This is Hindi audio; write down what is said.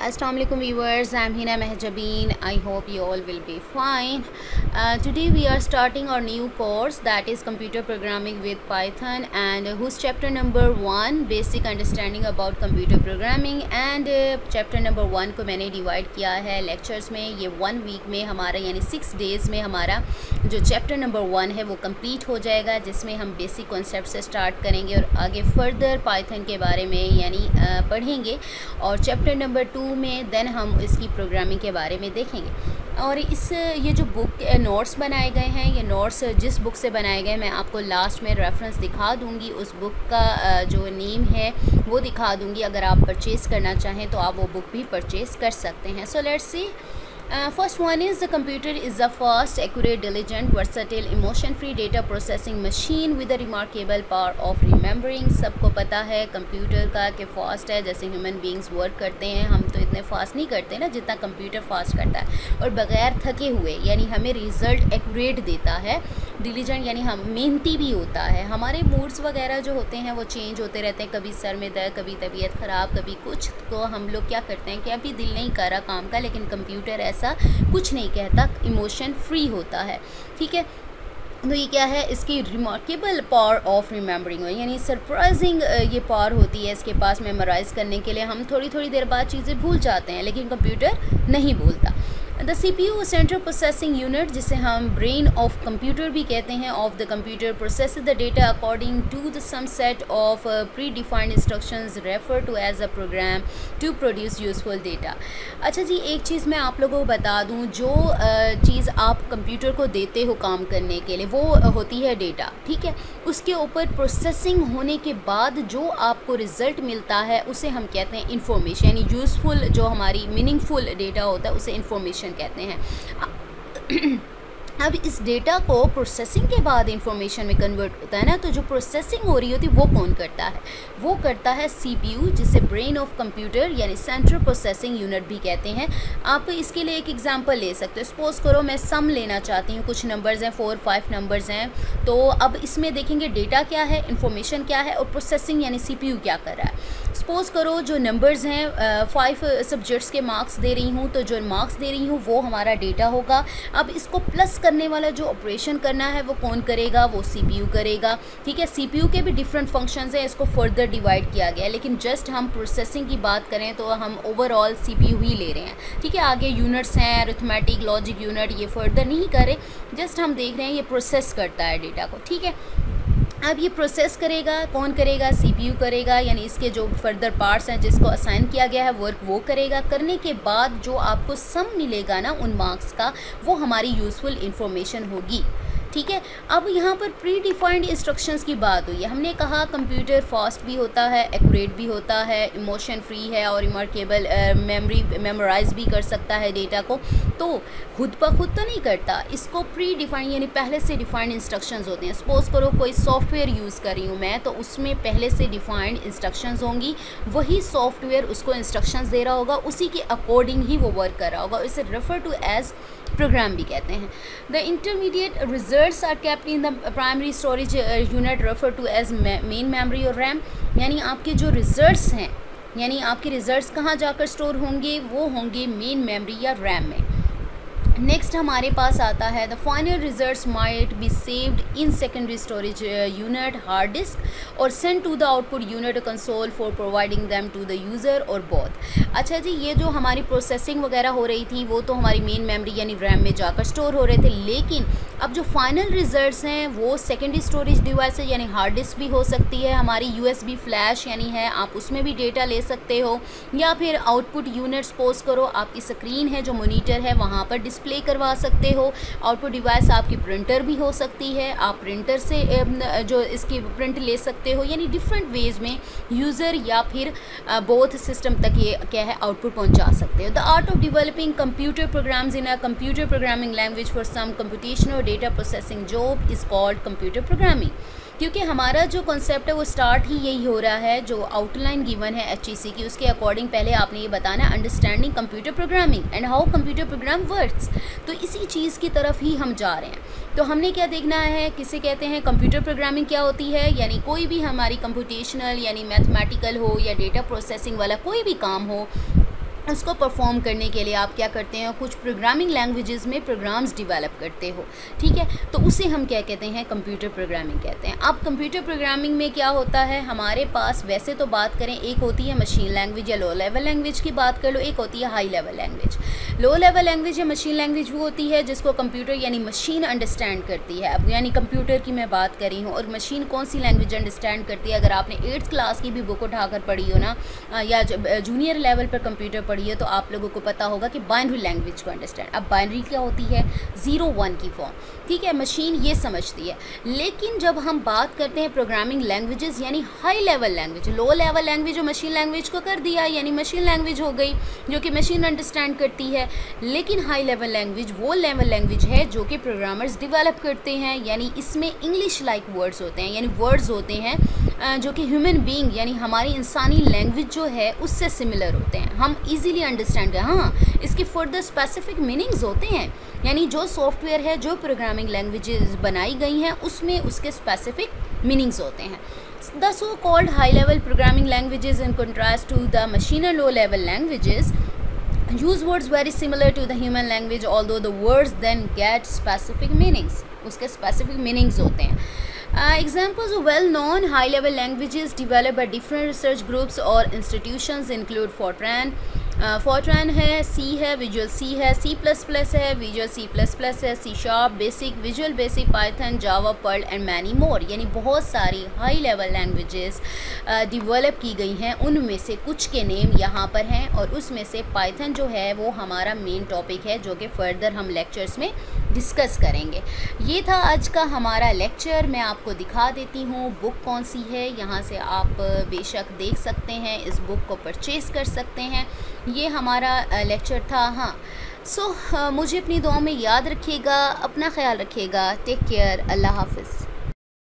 Assalamu alaikum viewers, I'm Hina Mehjabeen. I hope you all will be fine. Today we are starting our new course, that is computer programming with Python, and whose chapter number 1 basic understanding about computer programming, and chapter number 1 को मैंने divide किया है lectures में. ये 1 week में हमारा यानी 6 days में हमारा जो chapter number 1 है वो complete हो जाएगा, जिसमें हम basic concept से start करेंगे और आगे further Python के बारे में यानी पढ़ेंगे, और chapter number 2 में देन हम इसकी प्रोग्रामिंग के बारे में देखेंगे. और ये जो बुक नोट्स बनाए गए हैं, ये नोट्स जिस बुक से बनाए गए मैं आपको लास्ट में रेफरेंस दिखा दूंगी. उस बुक का जो नेम है वो दिखा दूंगी. अगर आप परचेज़ करना चाहें तो आप वो बुक भी परचेज़ कर सकते हैं. So let's see. First one is the computer is a fast, accurate, diligent, versatile, emotion-free data processing machine with a remarkable power of remembering. सबको पता है कंप्यूटर का कि फ़ास्ट है. जैसे ह्यूमन बींग्स वर्क करते हैं, हम तो इतने फास्ट नहीं करते ना जितना कंप्यूटर फास्ट करता है, और बग़ैर थके हुए, यानी हमें रिज़ल्ट एक्यूरेट देता है. डिलीजेंट यानी हम मेहनती भी होता है. हमारे मूड्स वगैरह जो होते हैं वो चेंज होते रहते हैं, कभी सर में दर्द, कभी तबीयत ख़राब, कभी कुछ. तो हम लोग क्या करते हैं कि अभी दिल नहीं कर रहा काम का, लेकिन कंप्यूटर ऐसा कुछ नहीं कहता, इमोशन फ्री होता है. ठीक है, तो ये क्या है, इसकी रिमार्केबल पावर ऑफ रिमेंबरिंग, यानी सरप्राइजिंग ये पावर होती है इसके पास मेमोराइज़ करने के लिए. हम थोड़ी थोड़ी देर बाद चीज़ें भूल जाते हैं, लेकिन कंप्यूटर नहीं भूलता. The CPU central processing unit, जिसे हम ब्रेन ऑफ कंप्यूटर भी कहते हैं, of the computer process the data according to the some set of predefined instructions refer to as a program to produce useful data. अच्छा जी, एक चीज़ मैं आप लोगों को बता दूं, जो चीज़ आप कंप्यूटर को देते हो काम करने के लिए वो होती है डेटा. ठीक है, उसके ऊपर प्रोसेसिंग होने के बाद जो आपको रिज़ल्ट मिलता है उसे हम कहते हैं इंफॉर्मेशन, यानी यूज़फुल जो हमारी मीनिंगफुल डेटा होता है उसे इंफॉर्मेशन कहते हैं. अब इस डेटा को प्रोसेसिंग के बाद इंफॉर्मेशन में कन्वर्ट होता है ना, तो जो प्रोसेसिंग हो रही होती है वो कौन करता है? वो करता है CPU, जिसे ब्रेन ऑफ कंप्यूटर यानी सेंट्रल प्रोसेसिंग यूनिट भी कहते हैं. आप इसके लिए एक एग्जांपल ले सकते हो. सपोज़ करो मैं सम लेना चाहती हूँ, कुछ नंबर्स हैं, 4-5 नंबर्स हैं. तो अब इसमें देखेंगे डेटा क्या है, इंफॉर्मेशन क्या है, और प्रोसेसिंग यानी CPU क्या कर रहा है. सपोज़ करो जो नंबर्स हैं 5 सब्जेक्ट्स के मार्क्स दे रही हूँ, तो जो मार्क्स दे रही हूँ वो हमारा डेटा होगा. अब इसको प्लस करने वाला जो ऑपरेशन करना है वो कौन करेगा? वो CPU करेगा. ठीक है, CPU के भी डिफरेंट फंक्शंस हैं, इसको फर्दर डिवाइड किया गया है, लेकिन जस्ट हम प्रोसेसिंग की बात करें तो हम ओवरऑल CPU ही ले रहे हैं. ठीक है, आगे यूनिट्स हैं, अरिथमेटिक, लॉजिक यूनिट, ये फर्दर नहीं कर रहे, जस्ट हम देख रहे हैं ये प्रोसेस करता है डेटा को. ठीक है, अब ये प्रोसेस करेगा, कौन करेगा? CPU करेगा, यानी इसके जो फर्दर पार्ट्स हैं जिसको असाइन किया गया है वर्क वो करेगा. करने के बाद जो आपको सम मिलेगा ना उन मार्क्स का, वो हमारी यूज़फुल इंफॉर्मेशन होगी. ठीक है, अब यहाँ पर प्री डिफाइंड इंस्ट्रक्शंस की बात हुई है. हमने कहा कंप्यूटर फास्ट भी होता है, एक्यूरेट भी होता है, इमोशन फ्री है, और रिमार्केबल मेमोराइज भी कर सकता है डेटा को. तो खुद ब खुद तो नहीं करता, इसको प्री डिफाइंड यानी पहले से डिफाइंड इंस्ट्रक्शंस होते हैं. सपोज़ करो कोई सॉफ्टवेयर यूज़ कर रही हूँ मैं, तो उसमें पहले से डिफाइंड इंस्ट्रक्शंस होंगी, वही सॉफ्टवेयर उसको इंस्ट्रक्शंस दे रहा होगा, उसी के अकॉर्डिंग ही वो वर्क कर रहा होगा. इसे रेफर टू एज प्रोग्राम भी कहते हैं. The intermediate results are kept in the primary storage unit refer to as main memory और रैम. यानी आपके जो रिजल्ट्स हैं, यानी आपके रिजल्ट्स कहाँ जाकर स्टोर होंगे? वो होंगे मेन मेमोरी या रैम में. नेक्स्ट हमारे पास आता है the final results might be saved in secondary storage unit, hard disk, और send to the output unit console for providing them to the user और बोथ. अच्छा जी, ये जो हमारी प्रोसेसिंग वगैरह हो रही थी वो तो हमारी मेन मेमोरी यानी रैम में जाकर स्टोर हो रहे थे, लेकिन अब जो फाइनल रिजल्ट्स हैं वो सेकेंडरी स्टोरेज डिवाइस यानी हार्ड डिस्क भी हो सकती है, हमारी USB फ्लैश यानी है, आप उसमें भी डेटा ले सकते हो, या फिर आउटपुट यूनिट सपोज करो आपकी स्क्रीन है जो मॉनिटर है वहाँ पर डिस्प्ले करवा सकते हो. आउटपुट डिवाइस आपकी प्रिंटर भी हो सकती है, आप प्रिंटर से जो इसकी प्रिंट ले सकते हो, यानी डिफरेंट वेज में यूज़र या फिर बोथ सिस्टम तक ये क्या है आउटपुट पहुंचा सकते हो. The art of developing computer programs in a computer programming language for some computational data processing job is called computer programming. क्योंकि हमारा जो कॉन्सेप्ट है वो स्टार्ट ही यही हो रहा है, जो आउटलाइन गिवन है HEC की उसके अकॉर्डिंग पहले आपने ये बताना है understanding computer programming and how computer program works. तो इसी चीज़ की तरफ ही हम जा रहे हैं. तो हमने क्या देखना है, किसे कहते हैं कंप्यूटर प्रोग्रामिंग क्या होती है, यानी कोई भी हमारी कंप्यूटेशनल यानी मैथमेटिकल हो या डेटा प्रोसेसिंग वाला कोई भी काम हो, उसको परफॉर्म करने के लिए आप क्या करते हैं, कुछ प्रोग्रामिंग लैंग्वेजेस में प्रोग्राम्स डेवलप करते हो, ठीक है, तो उसे हम क्या कहते हैं, कंप्यूटर प्रोग्रामिंग कहते हैं। अब कंप्यूटर प्रोग्रामिंग में क्या होता है, हमारे पास वैसे तो बात करें, एक होती है मशीन लैंग्वेज या लो लेवल लैंग्वेज की बात कर लो, एक होती है high level language. Low level language या मशीन लैंग्वेज वो होती है जिसको कंप्यूटर यानी मशीन अंडरस्टैंड करती है। अब यानी कंप्यूटर की मैं बात कर रही हूँ, और मशीन कौन सी लैंग्वेज अंडरस्टैंड करती है, अगर आपने 8th क्लास की भी बुक उठाकर पढ़ी हो ना, या जूनियर लेवल पर कंप्यूटर पढ़ी है, तो आप लोगों को पता होगा कि बाइनरी लैंग्वेज को अंडरस्टैंड। अब बाइनरी क्या होती है, 0-1 की फॉर्म, ठीक है, मशीन ये समझती है। लेकिन जब हम बात करते हैं प्रोग्रामिंग लैंग्वेजेस यानी high level language, low level language और मशीन लैंग्वेज को कर दिया, यानी मशीन लैंग्वेज हो गई जो कि मशीन अंडरस्टैंड करती है। लेकिन हाई लेवल लैंग्वेज वो लेवल लैंग्वेज है जो कि प्रोग्रामर्स डेवलप करते हैं, यानी इसमें इंग्लिश लाइक वर्ड्स होते हैं, यानी वर्ड्स होते हैं जो कि ह्यूमन बीइंग यानी हमारी इंसानी लैंग्वेज जो है उससे सिमिलर होते हैं, हम इजीली अंडरस्टैंड करें। हाँ, इसके फर्दर स्पेसिफिक मीनिंग्स होते हैं, यानी जो सॉफ्टवेयर है, जो प्रोग्रामिंग लैंग्वेजेस बनाई गई हैं, उसमें उसके स्पेसिफिक मीनिंग्स होते हैं। The so-called high-level programming languages, in contrast to the machine and low-level languages, use words very similar to the human language, although the words then get specific meanings. उसके specific meanings होते हैं। Examples of well-known high-level languages developed by different research groups or institutions include Fortran, Fortran है, C है, Visual C है, C++ है, Visual C++ है, C#, basic, visual basic, Python, Java, Perl and many more, यानी बहुत सारी हाई लेवल लैंग्वेजेस डेवलप की गई हैं। उनमें से कुछ के नेम यहाँ पर हैं, और उसमें से पाइथन जो है वो हमारा मेन टॉपिक है, जो कि फर्दर हम लेक्चर्स में डिस्कस करेंगे। ये था आज का हमारा लेक्चर। मैं आपको दिखा देती हूँ बुक कौन सी है, यहाँ से आप बेशक देख सकते हैं, इस बुक को परचेज़ कर सकते हैं। ये हमारा लेक्चर था। हाँ, मुझे अपनी दुआ में याद रखिएगा, अपना ख्याल रखिएगा। टेक केयर, अल्लाह हाफ़िज़।